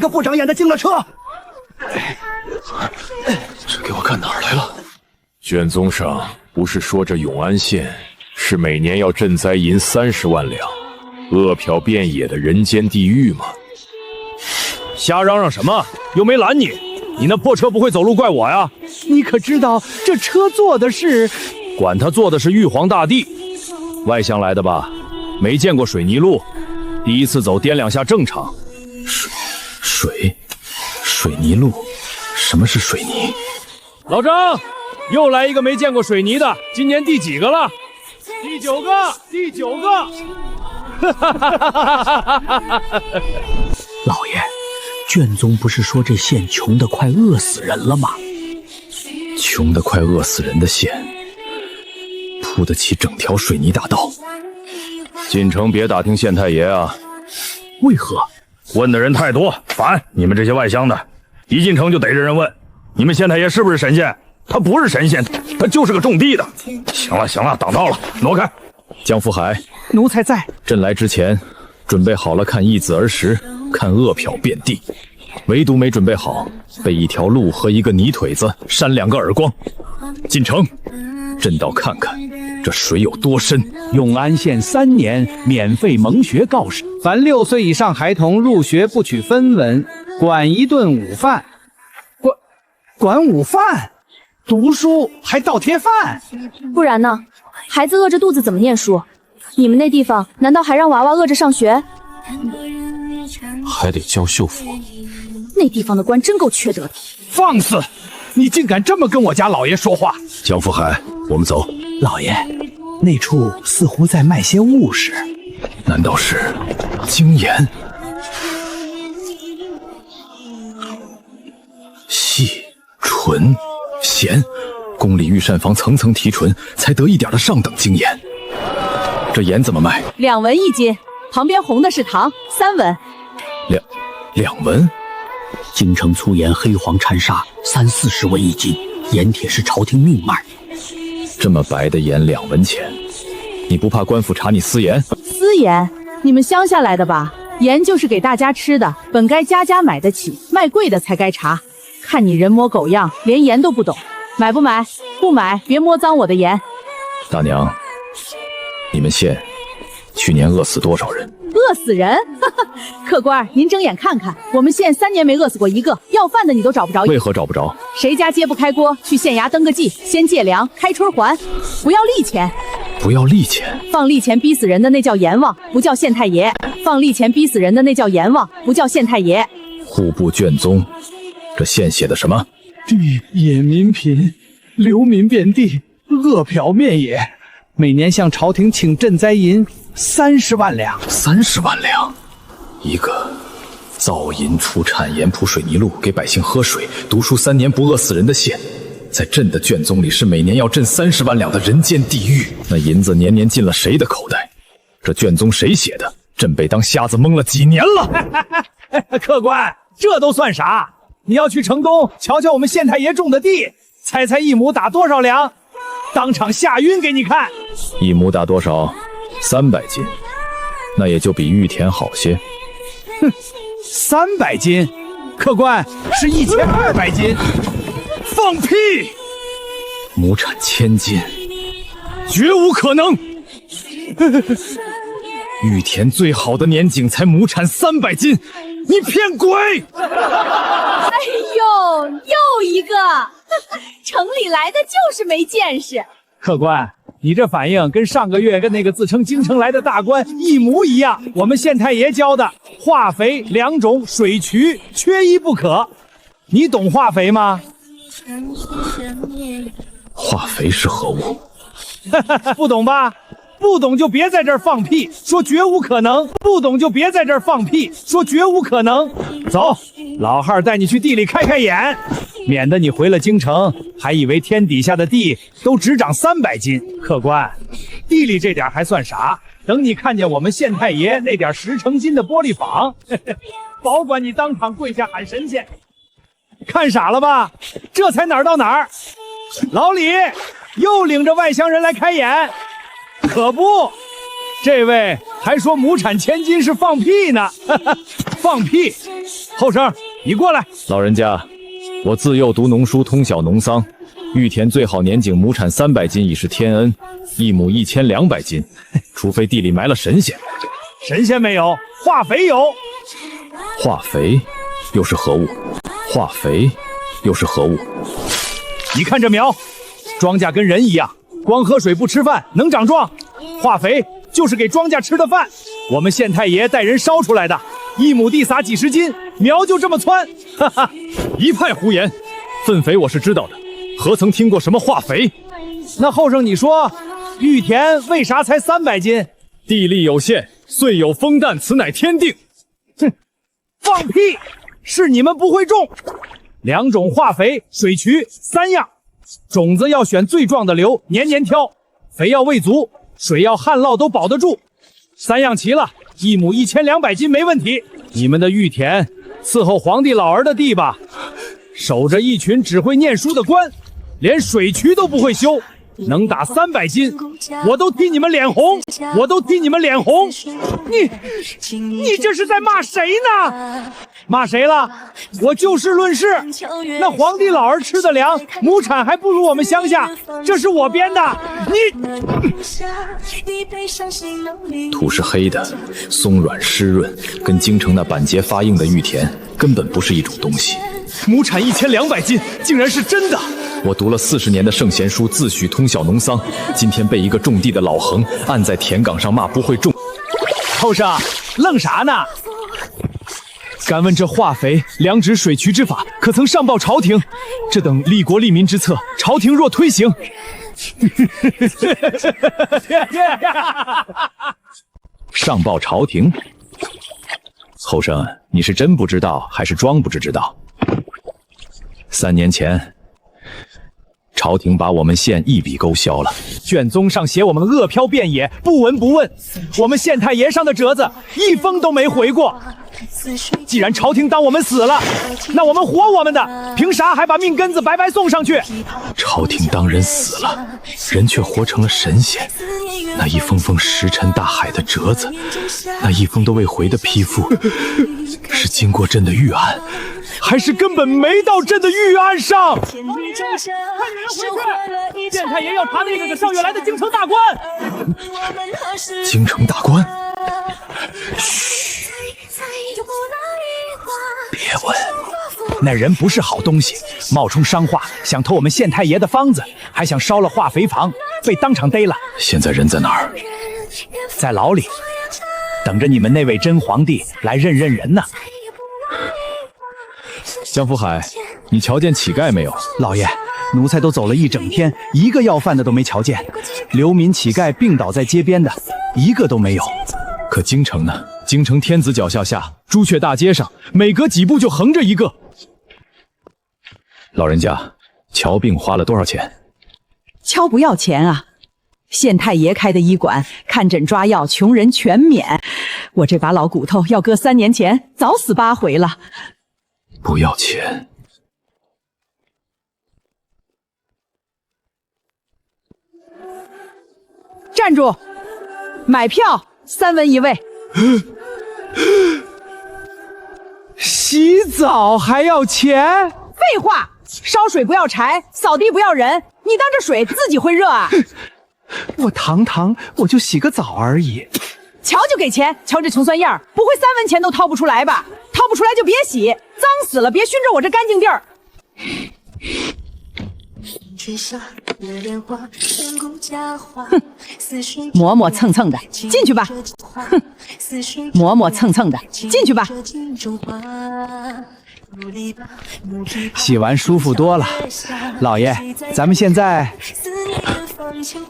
个不长眼的进了车。这给我看哪儿来了？卷宗上不是说这永安县是每年要赈灾银30万两，饿殍遍野的人间地狱吗？瞎嚷嚷什么？又没拦你，你那破车不会走路怪我呀！你可知道这车坐的是？管他坐的是玉皇大帝。外乡来的吧？没见过水泥路，第一次走颠2下正常。水泥路，什么是水泥？老张，又来一个没见过水泥的，今年第几个了？第9个，第9个。老爷，卷宗不是说这县穷得快饿死人了吗？穷得快饿死人的县，铺得起整条水泥大道。进城别打听县太爷啊！为何？问的人太多，烦！你们这些外乡的，一进城就逮着人问，你们县太爷是不是神仙？他不是神仙，他就是个种地的。行了行了，挡道了，挪开。江福海，奴才在。朕来之前，准备好了看易子而食，看饿殍遍地，唯独没准备好被一条鹿和一个泥腿子扇2个耳光。进城，朕倒看看这水有多深。永安县3年免费蒙学告示，凡6岁以上孩童入学不取分文，管1顿午饭。管午饭，读书还倒贴饭，不然呢？孩子饿着肚子怎么念书？你们那地方难道还让娃娃饿着上学？还得教绣服。那地方的官真够缺德的。放肆！你竟敢这么跟我家老爷说话！江福海，我们走。老爷，那处似乎在卖些物事，难道是精盐？细、纯、咸，宫里御膳房层层提纯，才得一点的上等精盐。这盐怎么卖？2文1斤，旁边红的是糖，3文。两文？京城粗盐黑黄掺沙，30-40文1斤，盐铁是朝廷命脉。这么白的盐2文钱，你不怕官府查你私盐？私盐？你们乡下来的吧？盐就是给大家吃的，本该家家买得起，卖贵的才该查。看你人模狗样，连盐都不懂，买不买？不买，别摸脏我的盐。大娘，你们县去年饿死多少人？饿死人？客官，您睁眼看看，我们县3年没饿死过一个，要饭的你都找不着。为何找不着？谁家揭不开锅，去县衙登个记，先借粮，开春还，不要利钱。不要利钱？放利钱逼死人的那叫阎王，不叫县太爷。放利钱逼死人的那叫阎王，不叫县太爷。户部卷宗，这县写的什么？地野民贫，流民遍地，饿殍面也。每年向朝廷请赈灾银30万两。30万两，一个造银出产盐铺水泥路，给百姓喝水、读书3年不饿死人的县，在朕的卷宗里是每年要赈30万两的人间地狱。那银子年年进了谁的口袋？这卷宗谁写的？朕被当瞎子蒙了几年了。客官，这都算啥？你要去城东瞧瞧我们县太爷种的地，猜猜1亩打多少粮？当场吓晕给你看。1亩打多少？300斤，那也就比玉田好些。哼，300斤，客官是1200斤。放屁！亩产1000斤，绝无可能。玉田最好的年景才亩产300斤，你骗鬼！哎呦，又一个！城里来的就是没见识。客官，你这反应跟上个月跟那个自称京城来的大官一模一样。我们县太爷教的化肥、良种、水渠缺一不可。你懂化肥吗？化肥是何物？不懂吧？不懂就别在这儿放屁，说绝无可能。不懂就别在这儿放屁，说绝无可能。走，老汉带你去地里开开眼，免得你回了京城还以为天底下的地都只长300斤。客官，地里这点还算啥？等你看见我们县太爷那点10成金的玻璃坊，保管你当场跪下喊神仙。看傻了吧？这才哪儿到哪儿。老李又领着外乡人来开眼。可不，这位还说亩产千金是放屁呢，放屁！后生，你过来。老人家，我自幼读农书，通晓农桑，玉田最好年景亩产300斤已是天恩，一亩1200斤，除非地里埋了神仙。神仙没有，化肥有。化肥又是何物？化肥又是何物？你看这苗，庄稼跟人一样，光喝水不吃饭能长壮。化肥就是给庄稼吃的饭，我们县太爷带人烧出来的，一亩地撒几十斤，苗就这么蹿。哈哈，一派胡言！粪肥我是知道的，何曾听过什么化肥？那后生你说，玉田为啥才300斤？地利有限，岁有风弹，此乃天定。哼，放屁！是你们不会种。2种化肥、水渠3样，种子要选最壮的留，年年挑，肥要喂足，水要旱涝都保得住。3样齐了，一亩1200斤没问题。你们的玉田伺候皇帝老儿的地吧，守着一群只会念书的官，连水渠都不会修，能打300斤，我都替你们脸红，我都替你们脸红。你这是在骂谁呢？骂谁了？我就事论事。那皇帝老儿吃的粮，亩产还不如我们乡下，这是我编的。土是黑的，松软湿润，跟京城那板结发硬的玉田根本不是一种东西。亩产1200斤，竟然是真的！我读了40年的圣贤书，自诩通晓农桑，今天被一个种地的老横按在田岗上骂不会种。后生，愣啥呢？敢问这化肥、良植、水渠之法，可曾上报朝廷？这等利国利民之策，朝廷若推行，上报朝廷？后生，你是真不知道，还是装不知道？3年前，朝廷把我们县一笔勾销了。卷宗上写我们饿殍遍野，不闻不问。我们县太爷上的折子，一封都没回过。既然朝廷当我们死了，那我们活我们的，凭啥还把命根子白白送上去？朝廷当人死了，人却活成了神仙。那一封封石沉大海的折子，那一封都未回的批复，是经过朕的预案，还是根本没到朕的预案上？快点人回去！县太爷要查那个给上月来的京城大官。京城大官？别问，那人不是好东西，冒充商话，想偷我们县太爷的方子，还想烧了化肥房，被当场逮了。现在人在哪儿？在牢里，等着你们那位真皇帝来认人呢。江福海，你瞧见乞丐没有？老爷，奴才都走了一整天，一个要饭的都没瞧见。流民乞丐病倒在街边的，一个都没有。可京城呢？京城天子脚下，朱雀大街上，每隔几步就横着一个。老人家，瞧病花了多少钱？瞧不要钱啊！县太爷开的医馆，看诊抓药，穷人全免。我这把老骨头要搁3年前，早死8回了。不要钱。站住！买票，3文1位。洗澡还要钱？废话，烧水不要柴，扫地不要人，你当这水自己会热啊？我堂我就洗个澡而已。瞧就给钱，瞧这穷酸样，不会3文钱都掏不出来吧？掏不出来就别洗，脏死了别熏着我这干净地儿。哼，磨磨蹭蹭的，进去吧。哼，磨磨蹭蹭的，进去吧。洗完舒服多了，老爷，咱们现在。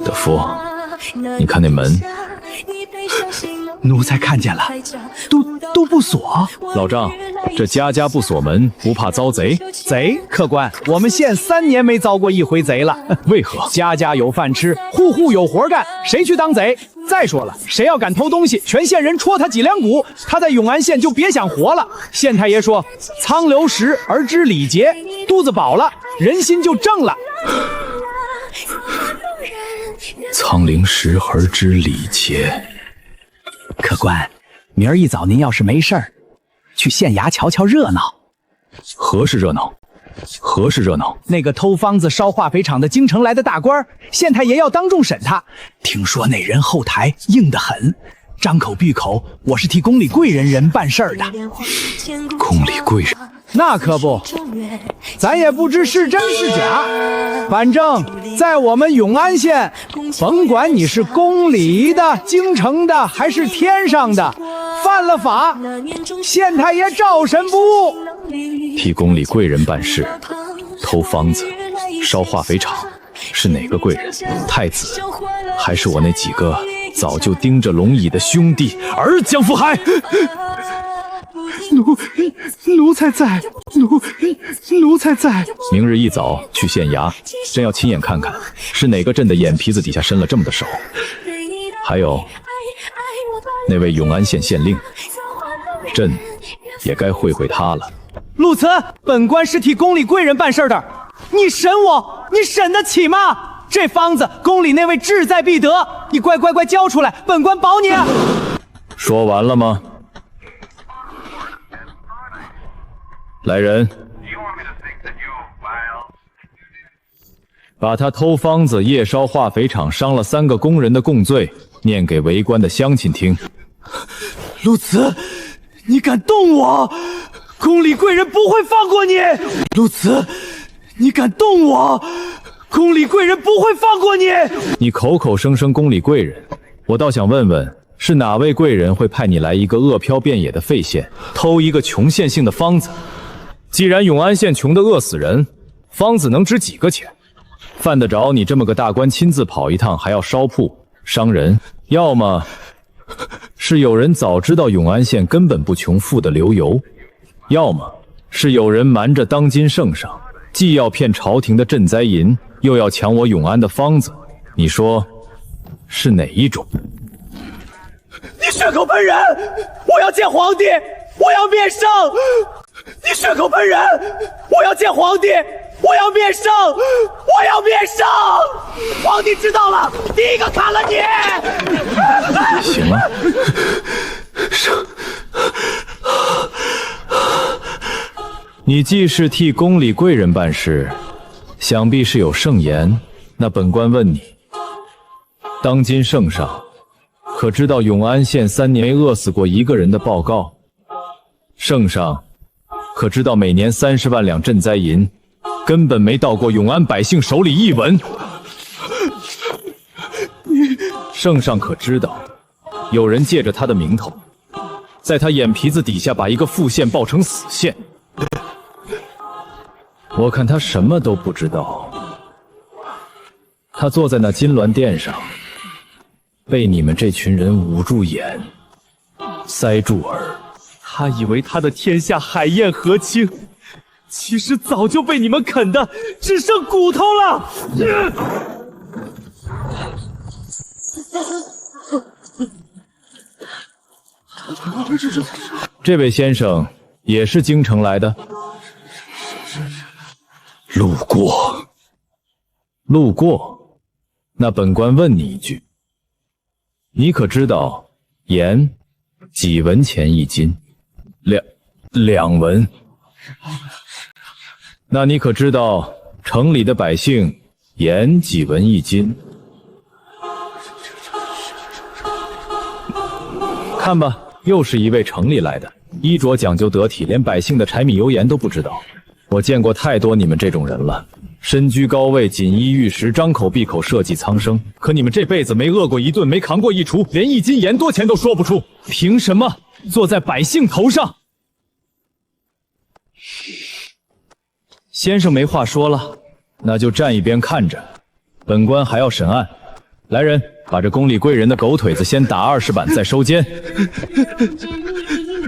德福，你看那门。奴才看见了，都不锁。老张，这家家不锁门，不怕遭贼。贼？客官，我们县3年没遭过一回贼了。为何？家家有饭吃，户户有活干，谁去当贼？再说了，谁要敢偷东西，全县人戳他几两骨，他在永安县就别想活了。县太爷说：“仓流食而知礼节，肚子饱了，人心就正了。”仓廪实而知礼节，客官，明儿一早您要是没事儿，去县衙瞧瞧热闹。何事热闹？何事热闹？那个偷方子烧化肥厂的京城来的大官，县太爷要当众审他。听说那人后台硬得很，张口闭口我是替宫里贵人办事儿的。宫里贵人？那可不，咱也不知是真是假。反正在我们永安县，甭管你是宫里的、京城的还是天上的，犯了法，县太爷照审不误。替宫里贵人办事，偷方子，烧化肥厂，是哪个贵人？太子，还是我那几个早就盯着龙椅的兄弟儿江福海？奴才在，奴才在。明日一早去县衙，朕要亲眼看看是哪个朕的眼皮子底下伸了这么的手。还有那位永安县县令，朕也该会会他了。陆慈，本官是替宫里贵人办事的，你审我，你审得起吗？这方子宫里那位志在必得，你乖交出来，本官保你。说完了吗？来人，把他偷方子、夜烧化肥厂、伤了3个工人的供罪念给围观的乡亲听。陆慈，你敢动我，宫里贵人不会放过你。陆慈，你敢动我，宫里贵人不会放过你。你口口声声宫里贵人，我倒想问问，是哪位贵人会派你来一个饿殍遍野的废县，偷一个穷县姓的方子？既然永安县穷得饿死人，方子能值几个钱？犯得着你这么个大官亲自跑一趟，还要烧铺伤人？要么是有人早知道永安县根本不穷富的流油，要么是有人瞒着当今圣上，既要骗朝廷的赈灾银，又要抢我永安的方子。你说是哪一种？你血口喷人！我要见皇帝！我要灭圣！你血口喷人！我要见皇帝！我要灭圣！我要灭圣！皇帝知道了，第一个砍了你！行了，你既是替宫里贵人办事，想必是有圣言。那本官问你，当今圣上可知道永安县3年没饿死过一个人的报告？圣上可知道每年30万两赈灾银根本没到过永安百姓手里一文？圣上可知道有人借着他的名头，在他眼皮子底下把一个副县报成死县？我看他什么都不知道。他坐在那金銮殿上，被你们这群人捂住眼，塞住耳。他以为他的天下海晏河清，其实早就被你们啃的只剩骨头了。这位先生也是京城来的？路过。路过？那本官问你一句，你可知道盐几文钱一斤？2文。那你可知道城里的百姓盐几文一斤？看吧，又是一位城里来的，衣着讲究得体，连百姓的柴米油盐都不知道。我见过太多你们这种人了，身居高位，锦衣玉食，张口闭口社稷苍生，可你们这辈子没饿过一顿，没扛过一锄，连1斤盐多钱都说不出，凭什么坐在百姓头上？先生没话说了，那就站一边看着，本官还要审案。来人，把这宫里贵人的狗腿子先打20板，再收监。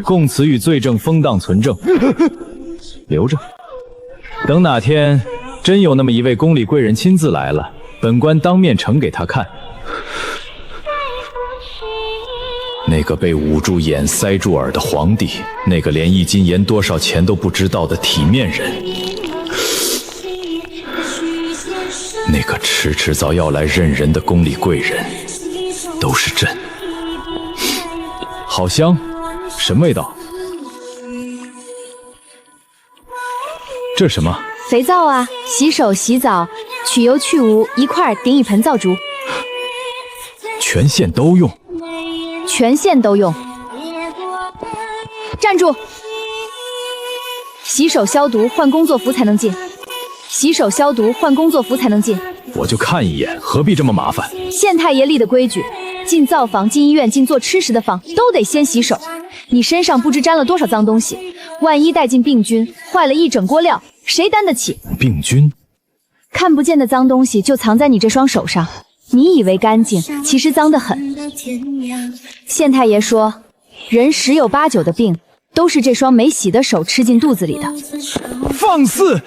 供词与罪证封档存证，留着。等哪天真有那么一位宫里贵人亲自来了，本官当面呈给他看。那个被捂住眼、塞住耳的皇帝，那个连1斤盐多少钱都不知道的体面人，那个迟早要来认人的宫里贵人，都是朕好香，什么味道？这是什么？肥皂啊，洗手、洗澡，去油去污，一块儿顶一盆皂烛，全县都用。全县都用。站住！洗手消毒，换工作服才能进。洗手消毒，换工作服才能进。我就看一眼，何必这么麻烦？县太爷立的规矩，进灶房、进医院、进做吃食的房，都得先洗手。你身上不知沾了多少脏东西，万一带进病菌，坏了一整锅料，谁担得起？病菌？看不见的脏东西就藏在你这双手上，你以为干净，其实脏得很。县太爷说，人10有8九的病，都是这双没洗的手吃进肚子里的。放肆！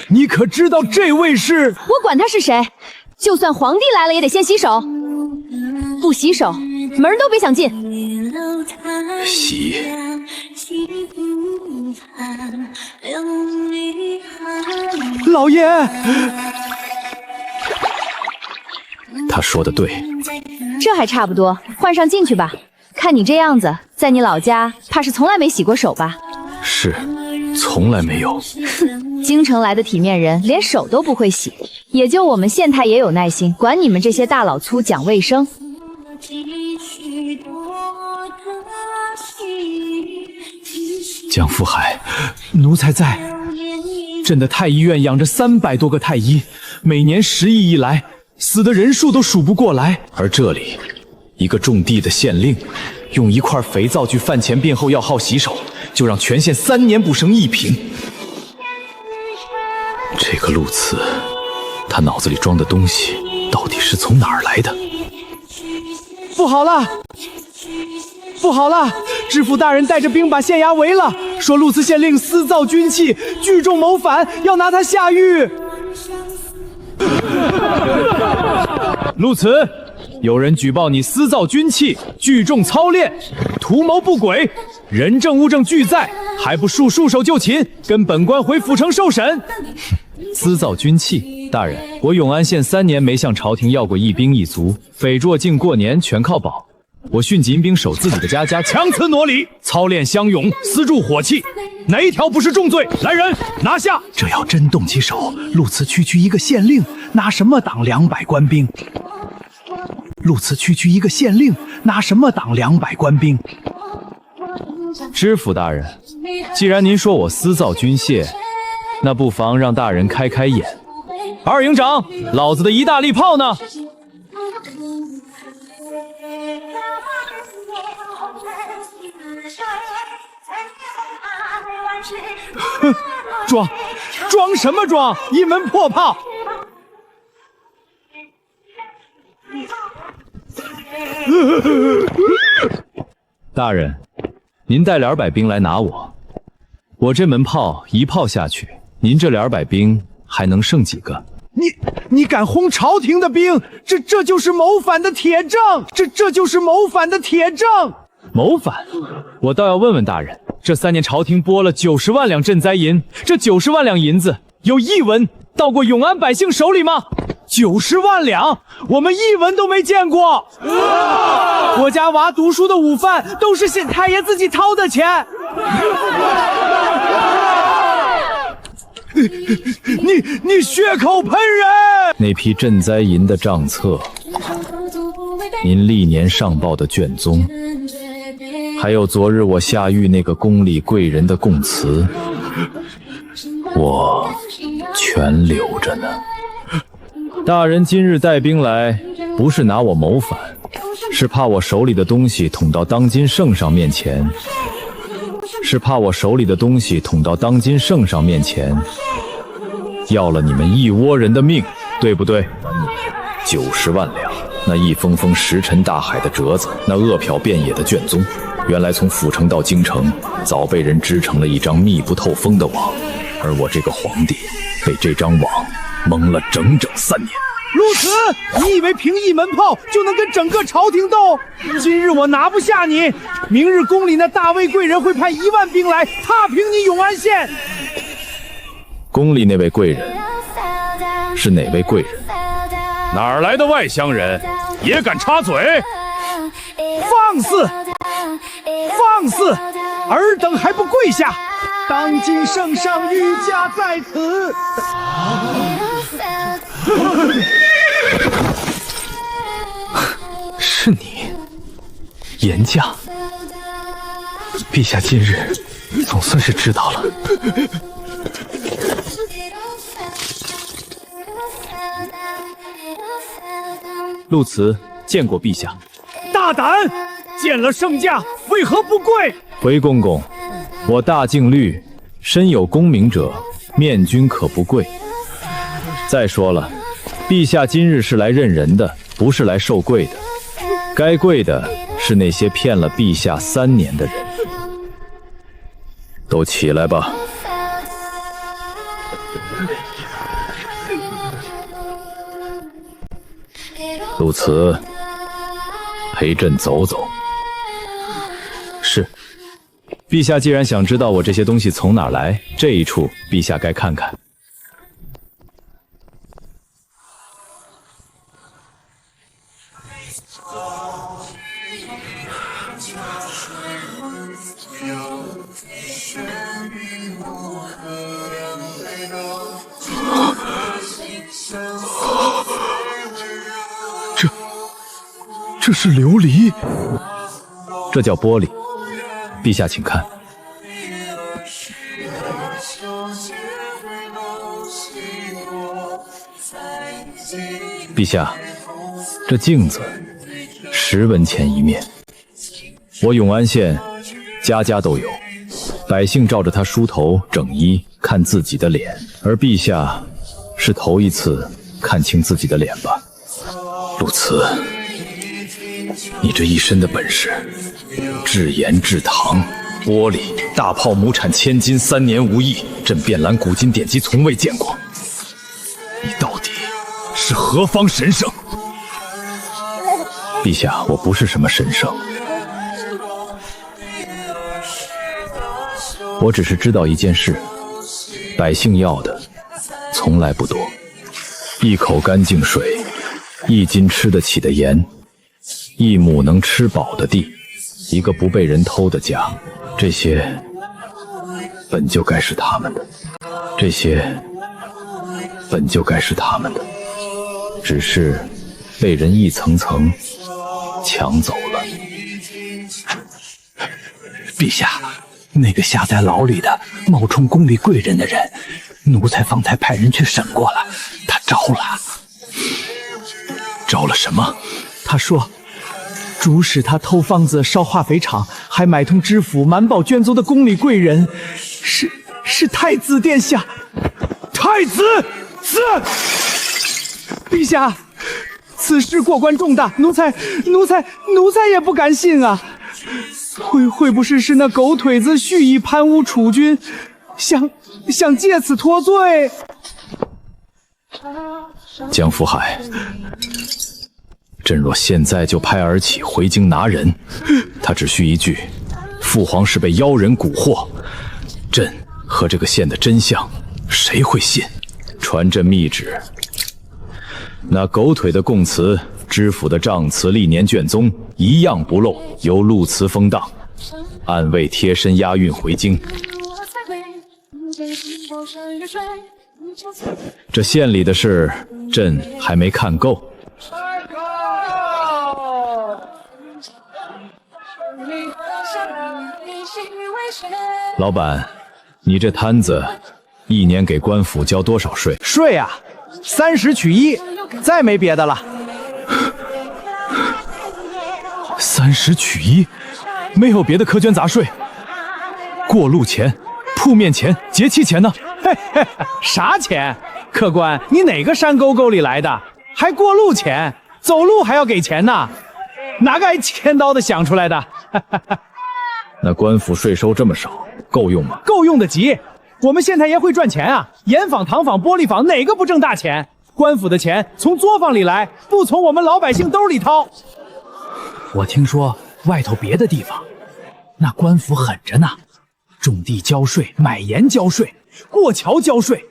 你可知道这位是？我管他是谁，就算皇帝来了也得先洗手，不洗手门儿都别想进。洗。老爷，他说的对，这还差不多，换上进去吧。看你这样子，在你老家怕是从来没洗过手吧？是，从来没有。京城来的体面人连手都不会洗，也就我们县太爷有耐心，管你们这些大老粗讲卫生。江福海，奴才在。朕的太医院养着300多个太医，每年10亿一来，死的人数都数不过来。而这里，一个种地的县令，用一块肥皂去饭前便后要好洗手，就让全县3年不生1瓶。这个陆慈，他脑子里装的东西到底是从哪儿来的？不好了！不好了！知府大人带着兵把县衙围了，说陆慈县令私造军器，聚众谋反，要拿他下狱。陆慈，有人举报你私造军器，聚众操练，图谋不轨，人证物证俱在，还不束手就擒，跟本官回府城受审。私造军器，大人，我永安县3年没向朝廷要过一兵一卒，匪捉境过年全靠保。我训紧兵守自己的家，强词夺理，操练乡勇，私助火器，哪一条不是重罪？来人，拿下！这要真动起手，陆慈区一个县令，拿什么挡200官兵？陆慈区一个县令，拿什么挡200官兵？知府大人，既然您说我私造军械，那不妨让大人开开眼。二营长，老子的一大利炮呢？哼，装什么装？一门破炮！大人，您带200兵来拿我，我这门炮一炮下去，您这200兵还能剩几个？你敢轰朝廷的兵，这就是谋反的铁证，这就是谋反的铁证。谋反？我倒要问问大人，这3年朝廷拨了90万两赈灾银，这90万两银子有1文到过永安百姓手里吗？90万两，我们1文都没见过。我家娃读书的午饭都是县太爷自己掏的钱。你血口喷人！那批赈灾银的账册，您历年上报的卷宗，还有昨日我下狱那个宫里贵人的供词，我全留着呢。大人今日带兵来，不是拿我谋反，是怕我手里的东西捅到当今圣上面前，要了你们一窝人的命，对不对？90万两，那一封封石沉大海的折子，那饿殍遍野的卷宗，原来从府城到京城，早被人织成了一张密不透风的网，而我这个皇帝被这张网蒙了整整3年。陆慈，你以为凭一门炮就能跟整个朝廷斗？今日我拿不下你，明日宫里那大魏贵人会派1万兵来踏平你永安县。宫里那位贵人是哪位贵人？哪儿来的外乡人也敢插嘴？放肆！放肆！尔等还不跪下！当今圣上御驾在此。是你，严驾。陛下今日总算是知道了。陆慈见过陛下。大胆！见了圣驾，为何不跪？回公公，我大敬律，身有功名者，面君可不跪。再说了，陛下今日是来认人的，不是来受跪的。该跪的是那些骗了陛下3年的人。都起来吧。陆慈，陪朕走走。是。陛下既然想知道我这些东西从哪儿来，这一处陛下该看看。这是琉璃，这叫玻璃。陛下请看。陛下，这镜子10文钱一面，我永安县家家都有，百姓照着它梳头整衣，看自己的脸，而陛下是头一次看清自己的脸吧？陆慈，你这一身的本事，制盐制糖、玻璃、大炮亩产1000斤，3年无益，朕遍览古今典籍从未见过。你到底是何方神圣？陛下，我不是什么神圣，我只是知道一件事，百姓要的从来不多，一口干净水，1斤吃得起的盐，1亩能吃饱的地，一个不被人偷的家，这些本就该是他们的，这些本就该是他们的，只是被人一层层抢走了。陛下，那个下在牢里的冒充宫里贵人的人，奴才方才派人去审过了，他招了。招了什么？他说主使他偷方子烧化肥厂，还买通知府瞒报捐租的宫里贵人，是太子殿下。太子子，陛下，此事过关重大，奴才也不敢信啊！会不是那狗腿子蓄意贪污储君，想借此脱罪？江福海，朕若现在就派儿起回京拿人，他只需一句父皇是被妖人蛊惑，朕和这个县的真相谁会信？传朕密旨，那狗腿的供词、知府的账词、历年卷宗一样不漏，由陆慈封档，暗卫贴身押运回京。这县里的事，朕还没看够。老板，你这摊子1年给官府交多少税？税啊，30取1，再没别的了。30取1，没有别的苛捐杂税？过路钱、铺面钱、节气钱呢？嘿嘿，啥钱？客官，你哪个山沟沟里来的？还过路钱？走路还要给钱呢？哪个挨千刀的想出来的？那官府税收这么少，够用吗？够用得急。我们县太爷会赚钱啊，盐坊、糖坊、玻璃坊哪个不挣大钱？官府的钱从作坊里来，不从我们老百姓兜里掏。我听说外头别的地方，那官府狠着呢，种地交税，买盐交税，过桥交税，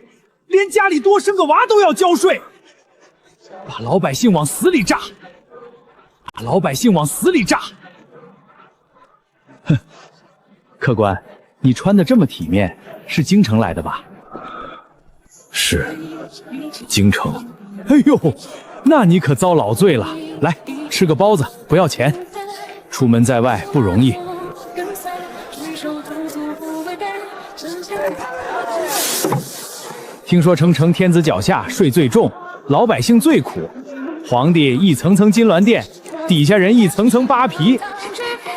连家里多生个娃都要交税，把老百姓往死里榨，把老百姓往死里榨。客官，你穿的这么体面，是京城来的吧？是，京城。哎呦，那你可遭老罪了。来，吃个包子，不要钱。出门在外不容易。听说城天子脚下税最重，老百姓最苦。皇帝一层层金銮殿，底下人一层层扒皮，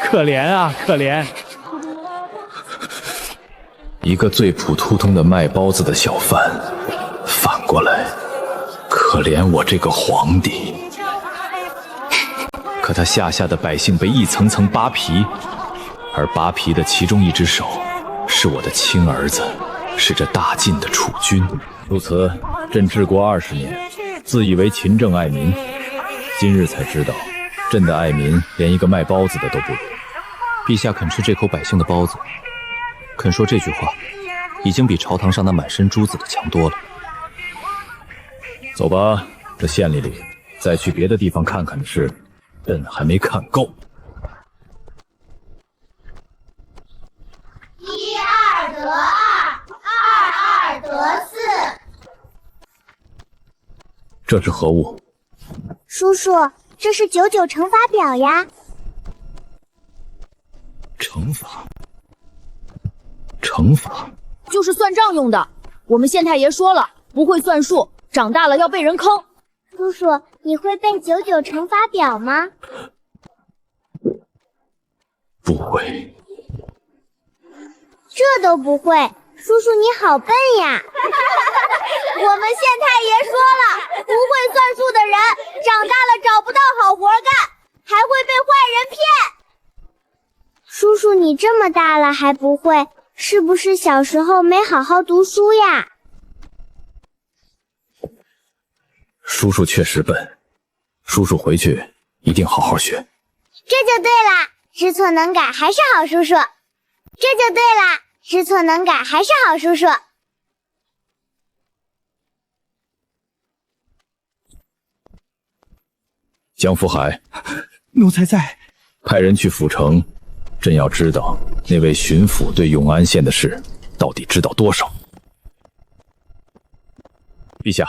可怜啊，可怜。一个最普通通的卖包子的小贩，反过来可怜我这个皇帝。可他下的百姓被一层层扒皮，而扒皮的其中一只手是我的亲儿子，是这大晋的储君。如此，朕治国20年，自以为勤政爱民，今日才知道，朕的爱民连一个卖包子的都不如。陛下肯吃这口百姓的包子，肯说这句话，已经比朝堂上那满身珠子的强多了。走吧，这县里再去别的地方看看的事，朕还没看够。一二得二，二二得四。这是何物？叔叔，这是99乘法表呀。乘法就是算账用的。我们县太爷说了，不会算数，长大了要被人坑。叔叔，你会背99乘法表吗？不会。这都不会，叔叔你好笨呀！我们县太爷说了，不会算数的人长大了找不到好活干，还会被坏人骗。叔叔你这么大了还不会，是不是小时候没好好读书呀？叔叔确实笨，叔叔回去一定好好学。这就对了，知错能改还是好叔叔。这就对了，知错能改还是好叔叔。江福海，奴才在。派人去府城，朕要知道那位巡抚对永安县的事到底知道多少。陛下，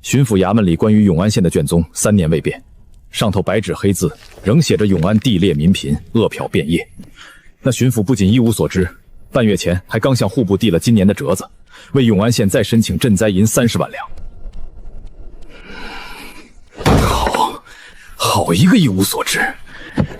巡抚衙门里关于永安县的卷宗3年未变，上头白纸黑字仍写着永安地劣民贫，饿殍遍野。那巡抚不仅一无所知，半月前还刚向户部递了今年的折子，为永安县再申请赈灾银30万两。好一个一无所知！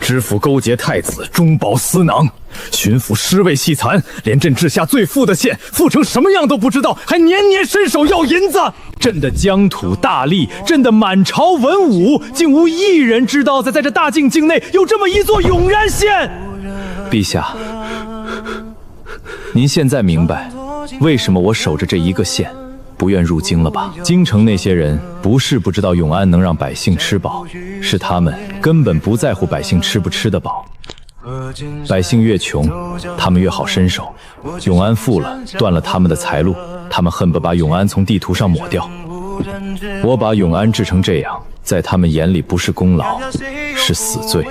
知府勾结太子，中饱私囊；巡抚尸位细残，连朕治下最富的县富成什么样都不知道，还年年伸手要银子。朕的疆土大吏，朕的满朝文武，竟无一人知道在这大晋境内有这么一座永安县。陛下，您现在明白为什么我守着这一个县不愿入京了吧？京城那些人不是不知道永安能让百姓吃饱，是他们根本不在乎百姓吃不吃得饱。百姓越穷，他们越好伸手。永安富了，断了他们的财路，他们恨不把永安从地图上抹掉。我把永安治成这样，在他们眼里不是功劳，是死罪。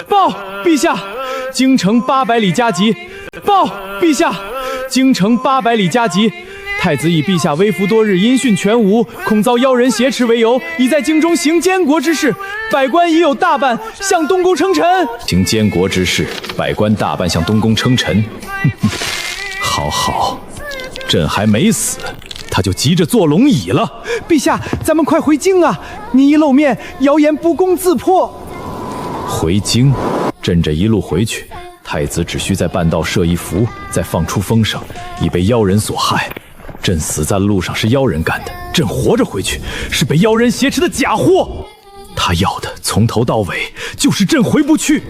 报陛下，京城800里加急！报陛下，京城800里加急！太子以陛下微服多日，音讯全无，恐遭妖人挟持为由，已在京中行监国之事。百官已有大半向东宫称臣。行监国之事，百官大半向东宫称臣。好好，朕还没死，他就急着坐龙椅了。陛下，咱们快回京啊！你一露面，谣言不攻自破。回京，朕这一路回去，太子只需在半道设一符，再放出风声，已被妖人所害。朕死在路上是妖人干的，朕活着回去是被妖人挟持的假货。他要的从头到尾就是朕回不去。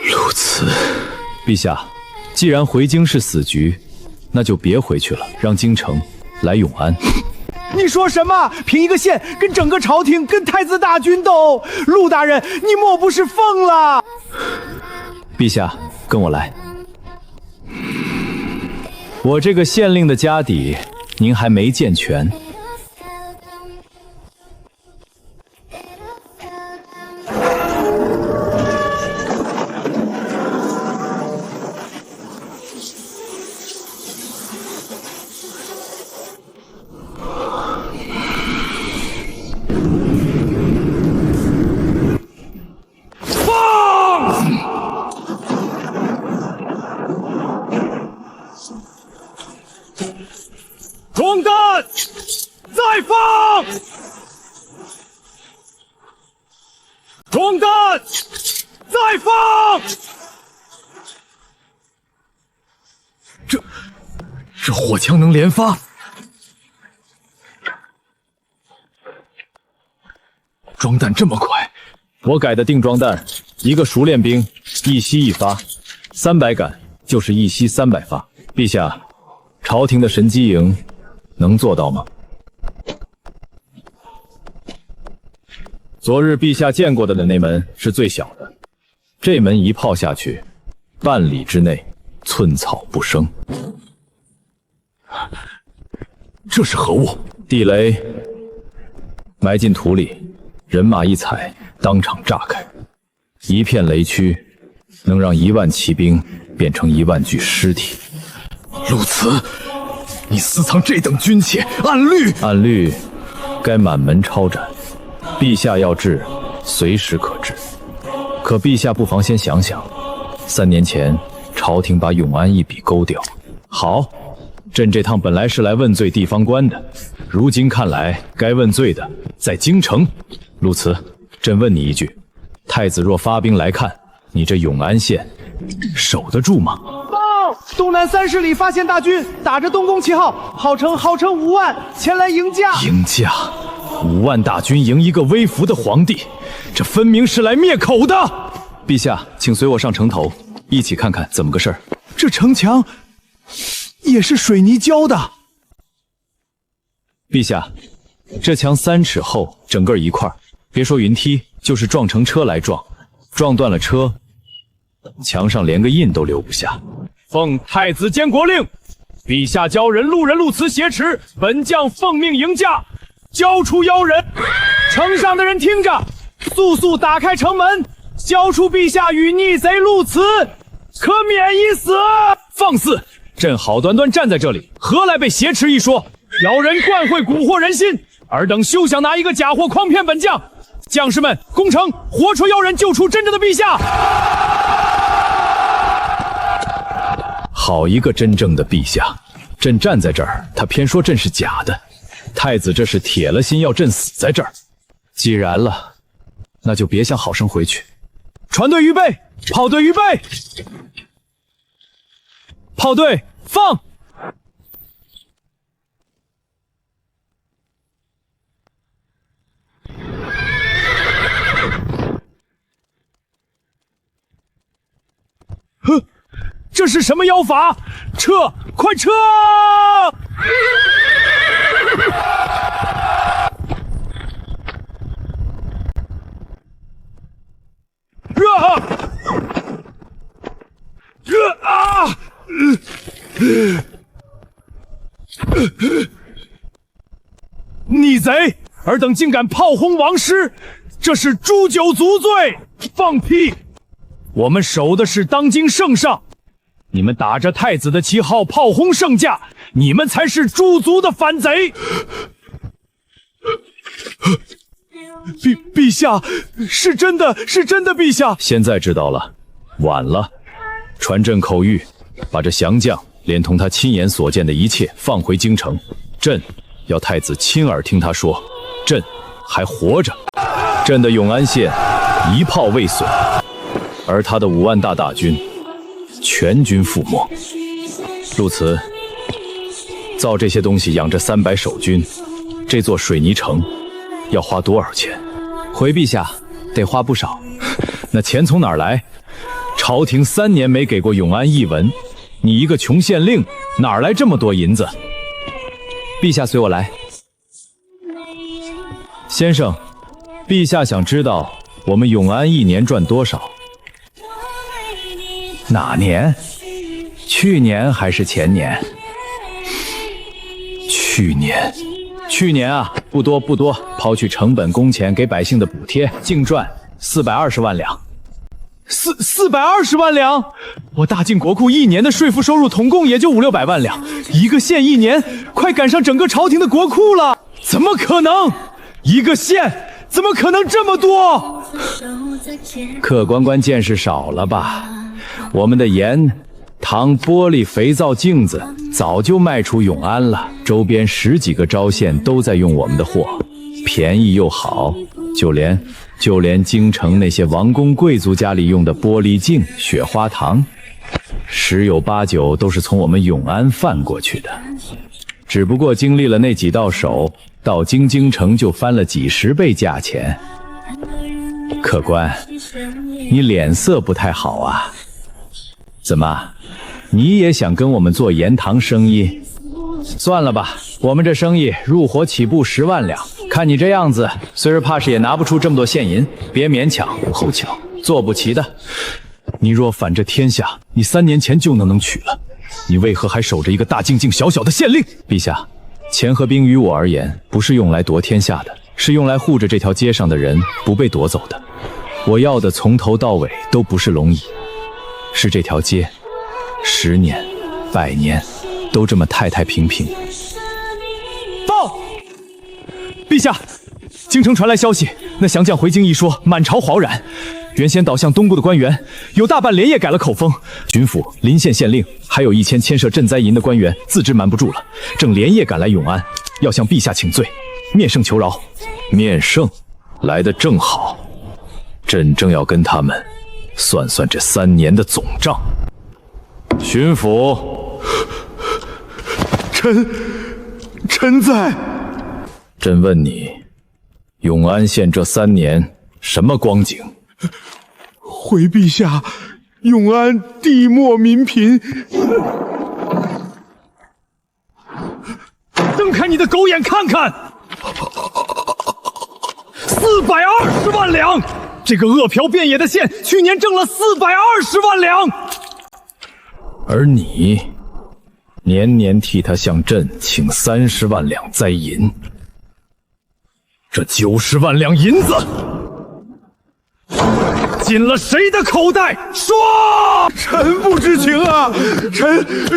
如此，陛下，既然回京是死局，那就别回去了，让京城来永安。你说什么？凭一个县跟整个朝廷跟太子大军斗？陆大人，你莫不是疯了？陛下，跟我来。我这个县令的家底，您还没见全。装弹，再放！这火枪能连发？装弹这么快？我改的定装弹，一个熟练兵一吸一发，300杆就是一吸300发。陛下，朝廷的神机营能做到吗？昨日陛下见过的那门是最小的，这门一炮下去，半里之内寸草不生。这是何物？地雷埋进土里，人马一踩，当场炸开，一片雷区能让1万骑兵变成1万具尸体。陆慈，你私藏这等军械，按律该满门抄斩。陛下要治，随时可治。可陛下不妨先想想，3年前朝廷把永安一笔勾掉。好，朕这趟本来是来问罪地方官的，如今看来该问罪的在京城。陆慈，朕问你一句，太子若发兵来看，你这永安县守得住吗？报，东南30里发现大军，打着东宫旗号，号称5万，前来迎驾。迎驾？5万大军迎一个微服的皇帝，这分明是来灭口的！陛下，请随我上城头，一起看看怎么个事儿。这城墙也是水泥浇的。陛下，这墙3尺厚，整个一块，别说云梯，就是撞成车来撞，撞断了车，墙上连个印都留不下。奉太子监国令，陛下交人路人陆慈挟持，本将奉命迎驾。交出妖人！城上的人听着，速打开城门，交出陛下与逆贼陆慈，可免一死。放肆！朕好端端站在这里，何来被挟持一说？妖人惯会蛊惑人心，尔等休想拿一个假货诓骗本将！将士们，攻城，活捉妖人，救出真正的陛下！好一个真正的陛下！朕站在这儿，他偏说朕是假的。太子这是铁了心要朕死在这儿，既然了，那就别想好生回去。船队预备，炮队预备，炮队放！这是什么妖法？撤！快撤！逆贼！尔等竟敢炮轰王师，这是诛九族罪！放屁！我们守的是当今圣上，你们打着太子的旗号炮轰圣驾，你们才是诛族的反贼！陛下，是真的，陛下！现在知道了，晚了。传朕口谕，把这降将连同他亲眼所见的一切放回京城。朕要太子亲耳听他说，朕还活着。朕的永安县一炮未损，而他的5万大军全军覆没。陆慈，造这些东西养着300守军，这座水泥城要花多少钱？回陛下，得花不少。那钱从哪儿来？朝廷3年没给过永安一文，你一个穷县令，哪儿来这么多银子？陛下随我来。先生，陛下想知道我们永安1年赚多少？哪年？去年还是前年？去年啊，不多，抛去成本工钱给百姓的补贴，净赚420万两。420万两，我大晋国库1年的税赋收入统共也就500-600万两，一个县1年快赶上整个朝廷的国库了，怎么可能？一个县怎么可能这么多？客官官见识少了吧？我们的盐、糖、玻璃、肥皂、镜子早就卖出永安了，周边10几个州县都在用我们的货，便宜又好，就连就连京城那些王公贵族家里用的玻璃镜、雪花糖，十有八九都是从我们永安贩过去的。只不过经历了那几道手，到京城就翻了几10倍价钱。客官，你脸色不太好啊？怎么，你也想跟我们做盐糖生意？算了吧，我们这生意入伙起步10万两，看你这样子，虽然怕是也拿不出这么多现银，别勉强。后巧，做不齐的。你若反这天下，你3年前就能取了，你为何还守着一个大静静小小的县令？陛下，钱和兵于我而言，不是用来夺天下的，是用来护着这条街上的人不被夺走的。我要的从头到尾都不是龙椅，是这条街，10年、100年。都这么太太平平。报，陛下，京城传来消息，那降将回京一说，满朝哗然。原先倒向东部的官员，有大半连夜改了口风。巡抚、临县县令，还有1000牵涉赈灾银的官员，自知瞒不住了，正连夜赶来永安，要向陛下请罪，面圣求饶。面圣来得正好，朕正要跟他们算算这3年的总账。巡抚。臣在。朕问你，永安县这3年什么光景？回陛下，永安地漠民贫。睁开你的狗眼看看，420万两！这个饿殍遍野的县，去年挣了420万两。而你年年替他向朕请30万两灾银，这90万两银子进了谁的口袋？说！臣不知情啊，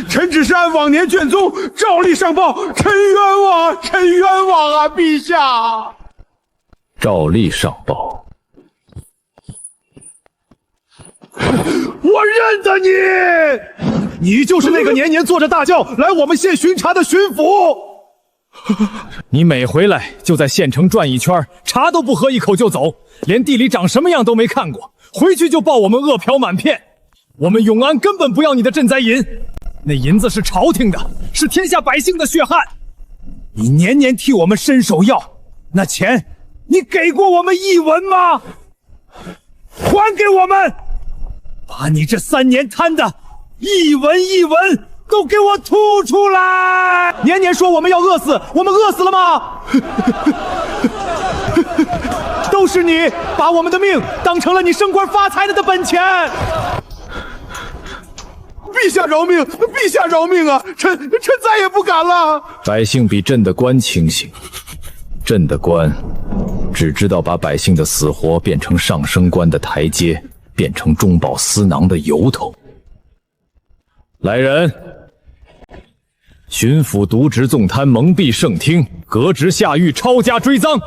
臣只是按往年卷宗照例上报，臣冤枉，臣冤枉啊，陛下！照例上报，我认得你。你就是那个年年坐着大轿来我们县巡查的巡抚。你每回来就在县城转一圈，茶都不喝一口就走，连地里长什么样都没看过，回去就报我们饿殍满片。我们永安根本不要你的赈灾银，那银子是朝廷的，是天下百姓的血汗。你年年替我们伸手要，那钱你给过我们1文吗？还给我们！把你这3年贪的1文1文都给我吐出来！年年说我们要饿死，我们饿死了吗？都是你把我们的命当成了你升官发财的本钱。陛下饶命！陛下饶命啊！臣再也不敢了。百姓比朕的官清醒，朕的官只知道把百姓的死活变成上升官的台阶，变成中饱私囊的由头。来人！巡抚渎职纵贪，蒙蔽圣听，革职下狱，抄家追赃。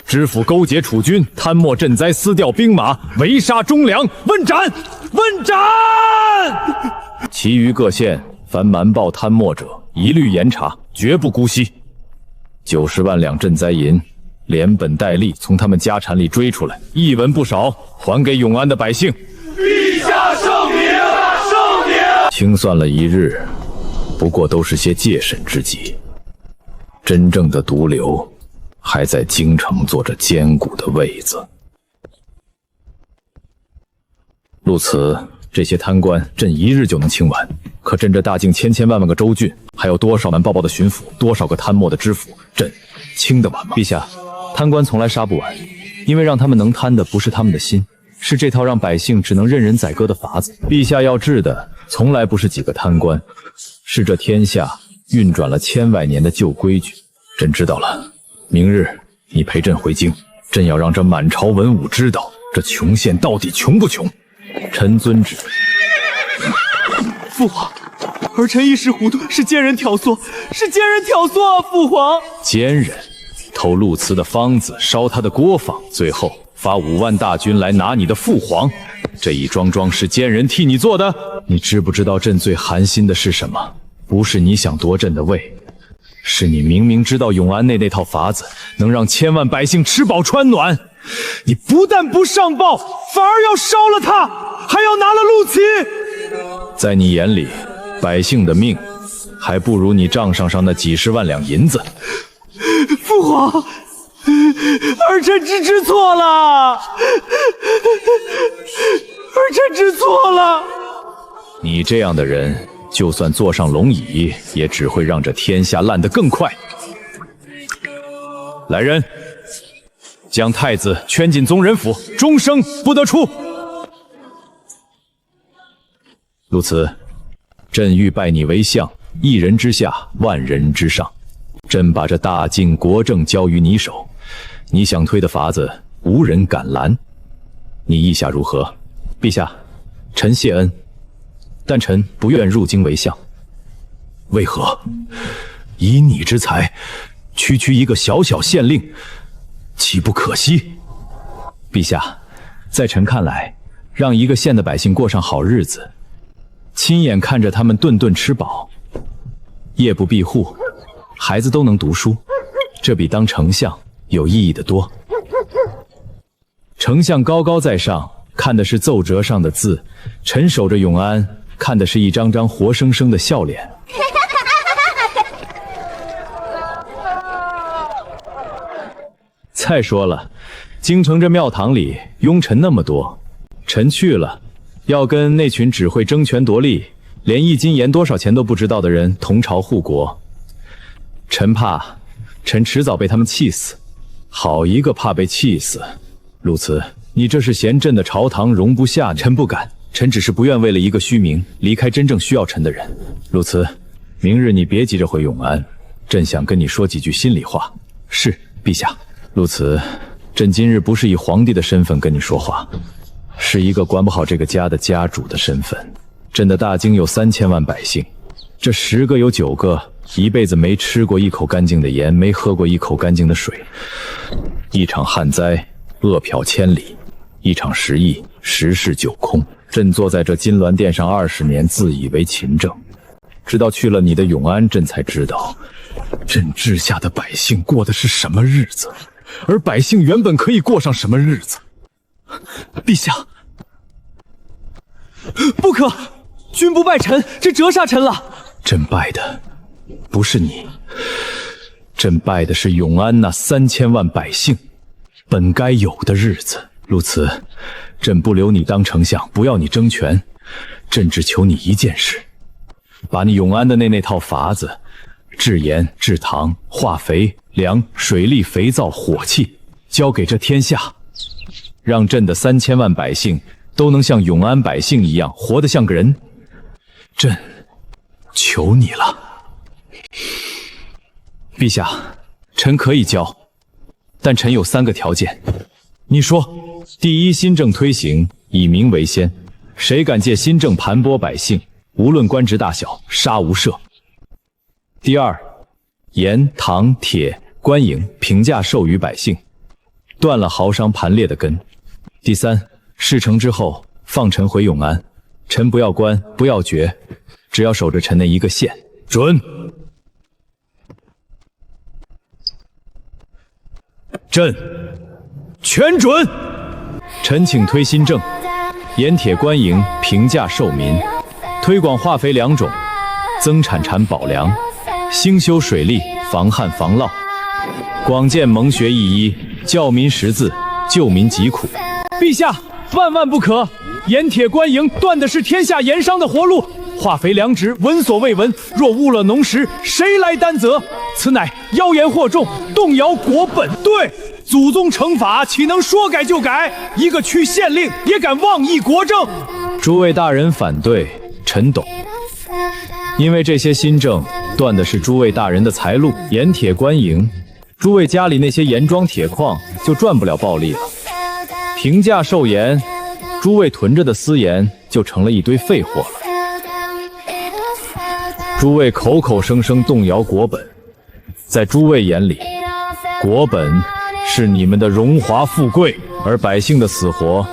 知府勾结楚军，贪墨赈灾，私调兵马，围杀忠良，问斩！问斩！其余各县凡瞒报贪墨者，一律严查，绝不姑息。90万两赈灾银，连本带利从他们家产里追出来，1文不少，还给永安的百姓。陛下圣明！圣明！清算了1日，不过都是些戒审之计。真正的毒瘤还在京城坐着坚固的位子。路此，这些贪官朕1日就能清完，可朕这大境千万个州郡，还有多少瞒报的巡抚，多少个贪墨的知府，朕清得完吗？陛下，贪官从来杀不完，因为让他们能贪的不是他们的心，是这套让百姓只能任人宰割的法子。陛下要治的从来不是几个贪官，是这天下运转了千万年的旧规矩。朕知道了，明日你陪朕回京，朕要让这满朝文武知道，这穷县到底穷不穷。臣遵旨。父皇，儿臣一时糊涂，是奸人挑唆，是奸人挑唆啊！父皇，奸人偷陆慈的方子，烧他的锅坊，最后发5万大军来拿你的父皇，这一桩是奸人替你做的。你知不知道朕最寒心的是什么？不是你想夺朕的位，是你明明知道永安内那套法子能让千万百姓吃饱穿暖，你不但不上报，反而要烧了他，还要拿了陆琪。在你眼里，百姓的命还不如你账上那几十万两银子。父皇，儿臣知错了，儿臣知错了。你这样的人，就算坐上龙椅，也只会让这天下烂得更快。来人，将太子圈进宗人府，终生不得出。陆慈，朕欲拜你为相，一人之下，万人之上。朕把这大晋国政交于你手，你想推的法子，无人敢拦。你意下如何？陛下，臣谢恩，但臣不愿入京为相。为何？以你之才，区一个小小县令，岂不可惜？陛下，在臣看来，让一个县的百姓过上好日子，亲眼看着他们顿顿吃饱，夜不闭户，孩子都能读书，这比当丞相有意义得多。丞相高高在上，看的是奏折上的字，臣守着永安，看的是一张张活生生的笑脸。再说了，京城这庙堂里庸臣那么多，臣去了，要跟那群只会争权夺利，连一斤盐多少钱都不知道的人同朝护国。臣怕，臣迟早被他们气死。好一个怕被气死！陆慈，你这是嫌朕的朝堂容不下你？臣不敢，臣只是不愿为了一个虚名离开真正需要臣的人。陆慈，明日你别急着回永安，朕想跟你说几句心里话。是，陛下。陆慈，朕今日不是以皇帝的身份跟你说话，是一个管不好这个家的家主的身份。朕的大京有3000万百姓，这10个有9个一辈子没吃过一口干净的盐，没喝过一口干净的水。一场旱灾，饿殍千里；一场时疫，10室9空。朕坐在这金銮殿上20年，自以为勤政，直到去了你的永安，朕才知道，朕治下的百姓过的是什么日子。而百姓原本可以过上什么日子？陛下，不可！君不拜臣，这折煞臣了。朕拜的不是你，朕拜的是永安那3000万百姓本该有的日子。陆慈，朕不留你当丞相，不要你争权，朕只求你一件事，把你永安的那套法子，制盐、制糖、化肥、粮、水利、肥皂、火器，交给这天下，让朕的3000万百姓都能像永安百姓一样活得像个人。朕求你了。陛下，臣可以交，但臣有3个条件。你说。第一，新政推行，以民为先，谁敢借新政盘剥百姓，无论官职大小，杀无赦。第二，盐、糖、铁、官营平价授予百姓，断了豪商盘猎的根。第三，事成之后放臣回永安，臣不要官，不要爵，只要守着臣那一个县。准。朕全准。臣请推新政，盐铁官营平价授民，推广化肥2种，增产产保粮，兴修水利，防旱防涝，广建蒙学义医，教民识字，救民疾苦。陛下，万万不可！盐铁官营断的是天下盐商的活路，化肥粮食闻所未闻，若误了农时，谁来担责？此乃妖言惑众，动摇国本。对，祖宗惩罚岂能说改就改？一个区县令也敢妄议国政？诸位大人反对，臣懂。因为这些新政断的是诸位大人的财路，盐铁官营，诸位家里那些盐庄铁矿就赚不了暴利了。平价售盐，诸位囤着的私盐就成了一堆废货了。诸位口口声声动摇国本，在诸位眼里，国本是你们的荣华富贵，而百姓的死活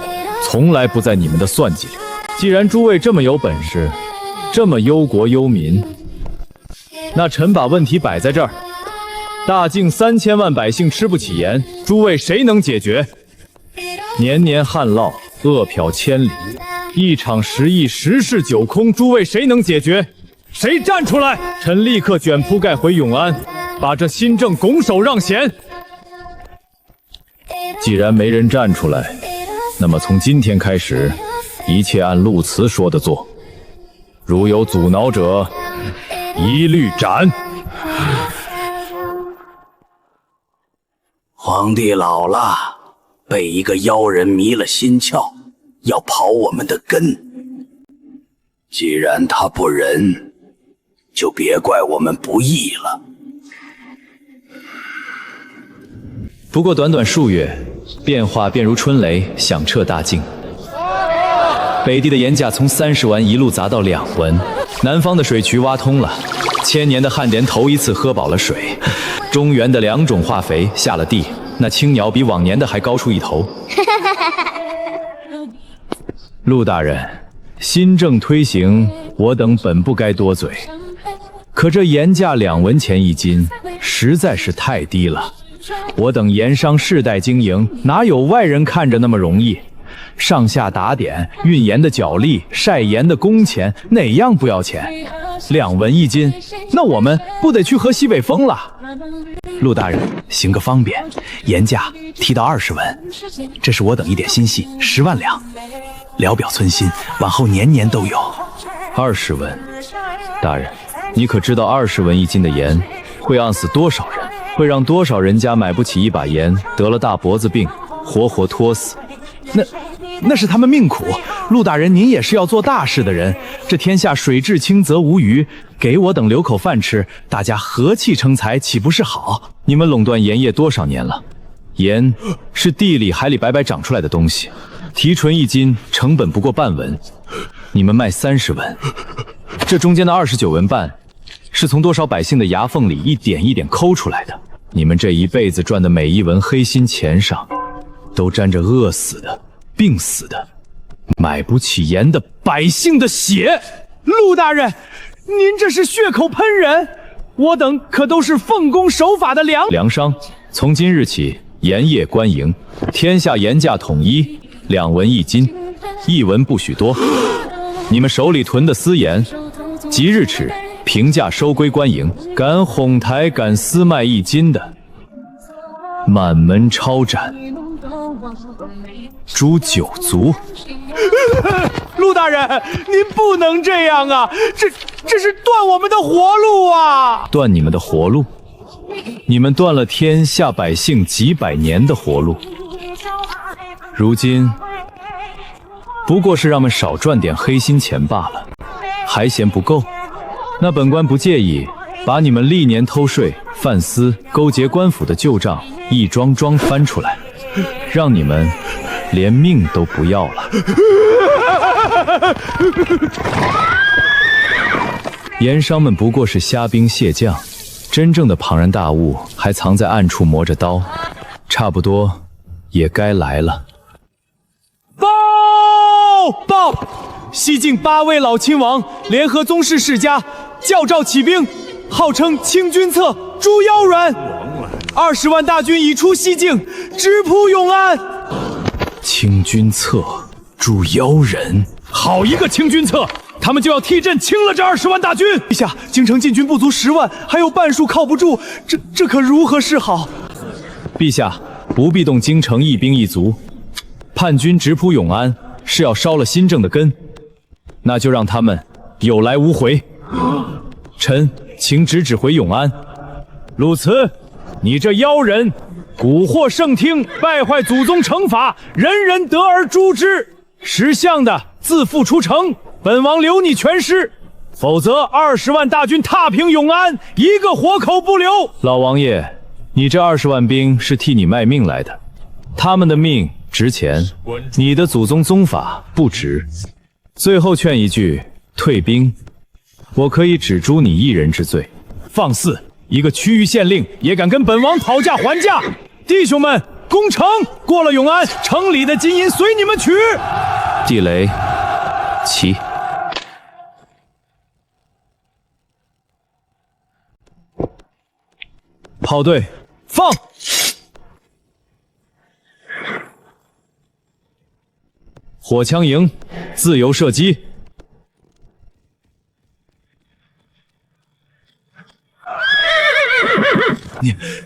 从来不在你们的算计里。既然诸位这么有本事，这么忧国忧民，那臣把问题摆在这儿：大晋3000万百姓吃不起盐，诸位谁能解决？年年旱涝，饿殍千里，一场10亿，十室九空，诸位谁能解决？谁站出来？臣立刻卷铺盖回永安，把这新政拱手让贤。既然没人站出来，那么从今天开始，一切按陆慈说的做，如有阻挠者，一律斩。皇帝老了，被一个妖人迷了心窍，要刨我们的根。既然他不仁，就别怪我们不义了。不过短短数月，变化便如春雷，响彻大境。北地的盐价从30丸一路砸到2文，南方的水渠挖通了，1000年的旱年头一次喝饱了水。中原的2种化肥下了地，那青苗比往年的还高出1头。陆大人，新政推行，我等本不该多嘴，可这盐价2文钱1斤，实在是太低了。我等盐商世代经营，哪有外人看着那么容易？上下打点、运盐的脚力、晒盐的工钱，哪样不要钱？2文1斤，那我们不得去喝西北风了？陆大人，行个方便，盐价提到20文，这是我等一点心细，10万两，聊表寸心，往后年年都有。20文，大人，你可知道20文1斤的盐会饿死多少人？会让多少人家买不起一把盐，得了大脖子病，活活拖死？那是他们命苦。陆大人，您也是要做大事的人，这天下水至清则无鱼，给我等留口饭吃，大家和气成财，岂不是好？你们垄断盐业多少年了？盐是地里海里白白长出来的东西，提纯1斤成本不过半文，你们卖30文，这中间的29文半是从多少百姓的牙缝里一点一点抠出来的？你们这一辈子赚的每一文黑心钱上，都沾着饿死的、病死的、买不起盐的百姓的血。陆大人，您这是血口喷人，我等可都是奉公守法的粮商。从今日起，盐业官营，天下盐价统一，2文1斤，1文不许多。你们手里囤的私盐，即日起平价收归官营，敢哄抬、敢私卖1斤的，满门抄斩，诛9族。陆大人，您不能这样啊！这是断我们的活路啊！断你们的活路？你们断了天下百姓几百年的活路，如今不过是让们少赚点黑心钱罢了，还嫌不够？那本官不介意把你们历年偷税、贩私、勾结官府的旧账一桩桩翻出来，让你们连命都不要了。盐商们不过是虾兵蟹将，真正的庞然大物还藏在暗处磨着刀，差不多也该来了。报！西晋8位老亲王联合宗室世家，教召起兵，号称清君侧，诛妖软。20万大军已出西境，直扑永安。清君侧，诛妖人，好一个清君侧！他们就要替朕清了这20万大军。陛下，京城禁军不足10万，还有半数靠不住，这可如何是好？陛下不必动京城一兵一卒，叛军直扑永安，是要烧了新政的根，那就让他们有来无回。臣请指回永安。鲁慈，你这妖人，蛊惑圣听，败坏祖宗惩法，人人得而诛之。识相的自负出城，本王留你全尸，否则20万大军踏平永安，一个活口不留。老王爷，你这20万兵是替你卖命来的，他们的命值钱，你的祖宗宗法不值。最后劝一句，退兵，我可以只诛你1人之罪。放肆！一个区域县令也敢跟本王讨价还价！弟兄们，攻城！过了永安，城里的金银随你们取。地雷，起！炮队，放！火枪营，自由射击。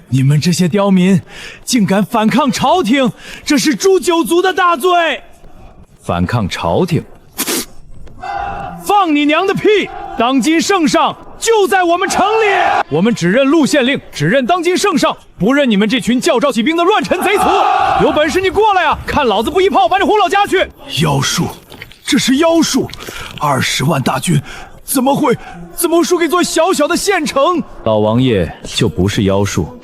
你们这些刁民，竟敢反抗朝廷，这是诛九族的大罪！反抗朝廷？放你娘的屁！当今圣上就在我们城里，我们只认陆县令，只认当今圣上，不认你们这群教招起兵的乱臣贼卒！有本事你过来啊，看老子不一炮把你轰老家去！妖术，这是妖术！20万大军，怎么输给座小小的县城？老王爷就不是妖术，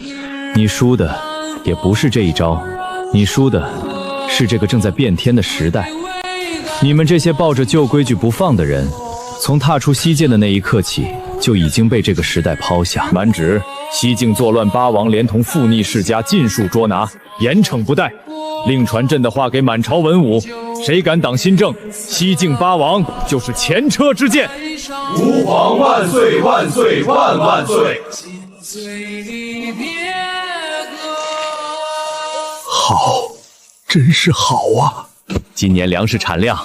你输的也不是这一招，你输的是这个正在变天的时代。你们这些抱着旧规矩不放的人，从踏出西涧的那一刻起，就已经被这个时代抛下。满旨：西境作乱八王连同附逆世家尽数捉拿，严惩不贷。另传朕的话给满朝文武，谁敢挡新政，西境八王就是前车之鉴。吾皇万岁万岁万万岁！好，真是好啊！今年粮食产量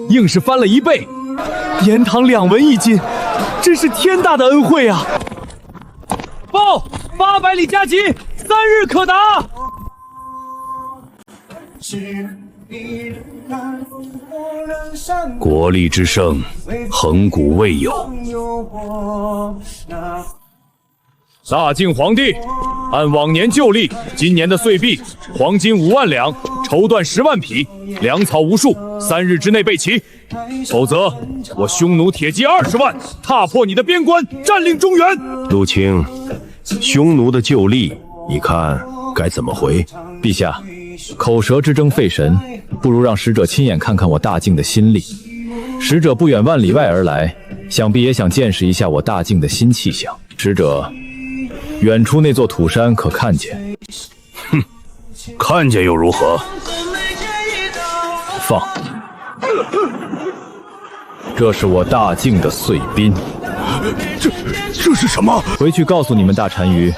硬是翻了1倍，盐糖2文1斤，真是天大的恩惠啊！报800里加急，3日可达。国力之盛，恒古未有。大靖皇帝按往年旧例，今年的岁币黄金5万两，绸缎10万匹，粮草无数，3日之内备齐，否则我匈奴铁骑20万，踏破你的边关，占领中原。陆青，匈奴的旧例，你看该怎么回？陛下，口舌之争费神，不如让使者亲眼看看我大靖的新力。使者不远万里外而来，想必也想见识一下我大靖的新气象。使者，远处那座土山可看见？哼，看见又如何？放！这是我大靖的岁宾。这是什么？回去告诉你们大单于，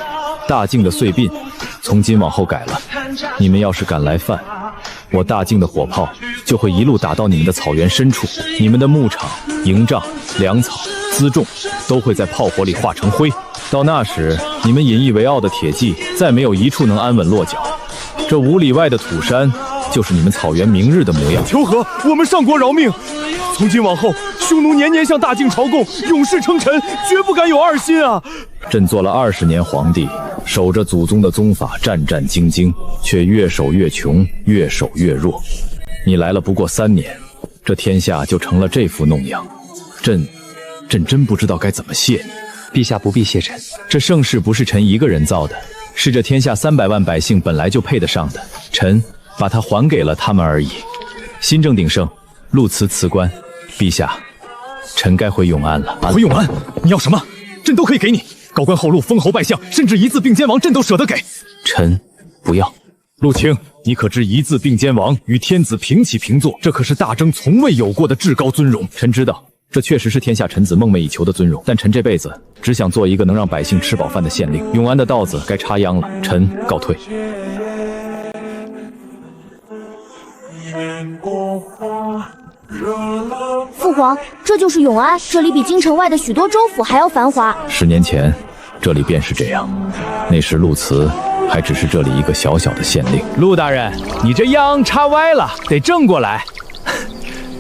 大靖的岁宾从今往后改了。你们要是敢来犯，我大靖的火炮就会一路打到你们的草原深处，你们的牧场、营帐、粮草、辎重都会在炮火里化成灰。到那时，你们引以为傲的铁骑再没有一处能安稳落脚。这5里外的土山，就是你们草原明日的模样。求和，我们上国饶命！从今往后，匈奴年年向大靖朝贡，永世称臣，绝不敢有二心啊！朕做了20年皇帝，守着祖宗的宗法，战战兢兢，却越守越穷，越守越弱。你来了不过3年，这天下就成了这副弄样。朕真不知道该怎么谢你。陛下不必谢臣，这盛世不是臣一个人造的，是这天下300万百姓本来就配得上的，臣把它还给了他们而已。新政鼎盛，陆辞辞官，陛下，臣该回永安了。回永安？你要什么？朕都可以给你。高官厚禄，封侯拜相，甚至1字并肩王，朕都舍得给。臣不要。陆青，你可知1字并肩王与天子平起平坐，这可是大征从未有过的至高尊荣。臣知道，这确实是天下臣子梦寐以求的尊荣，但臣这辈子只想做一个能让百姓吃饱饭的县令。永安的稻子该插秧了，臣告退。父皇，这就是永安，这里比京城外的许多州府还要繁华。10年前，这里便是这样。那时陆慈还只是这里一个小小的县令。陆大人，你这秧插歪了，得正过来。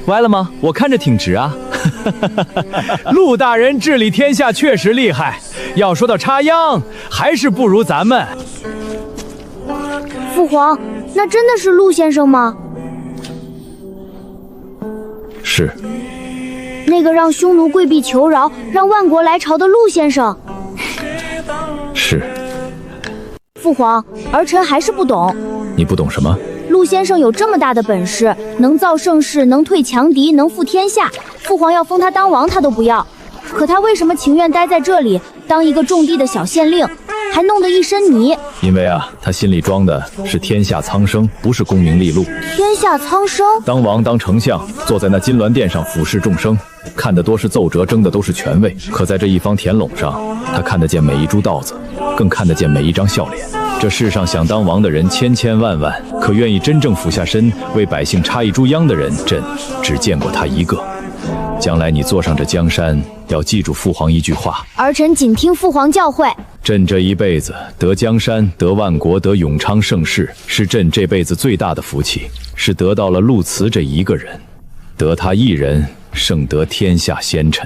歪了吗？我看着挺直啊。陆大人治理天下确实厉害，要说到插秧，还是不如咱们。父皇，那真的是陆先生吗？是。那个让匈奴跪壁求饶，让万国来朝的陆先生。是。父皇，儿臣还是不懂。你不懂什么？陆先生有这么大的本事，能造盛世，能退强敌，能富天下。父皇要封他当王，他都不要。可他为什么情愿待在这里，当一个种地的小县令，还弄得一身泥？因为啊，他心里装的是天下苍生，不是功名利禄。天下苍生？当王当丞相，坐在那金銮殿上俯视众生，看的多是奏折，争的都是权位。可在这一方田垄上，他看得见每一株稻子，更看得见每一张笑脸。这世上想当王的人千千万万，可愿意真正俯下身为百姓插一株秧的人，朕只见过他一个。将来你坐上这江山，要记住父皇一句话：儿臣谨听父皇教诲。朕这一辈子得江山，得万国，得永昌盛世，是朕这辈子最大的福气，是得到了陆慈这一个人，得他一人胜得天下仙臣。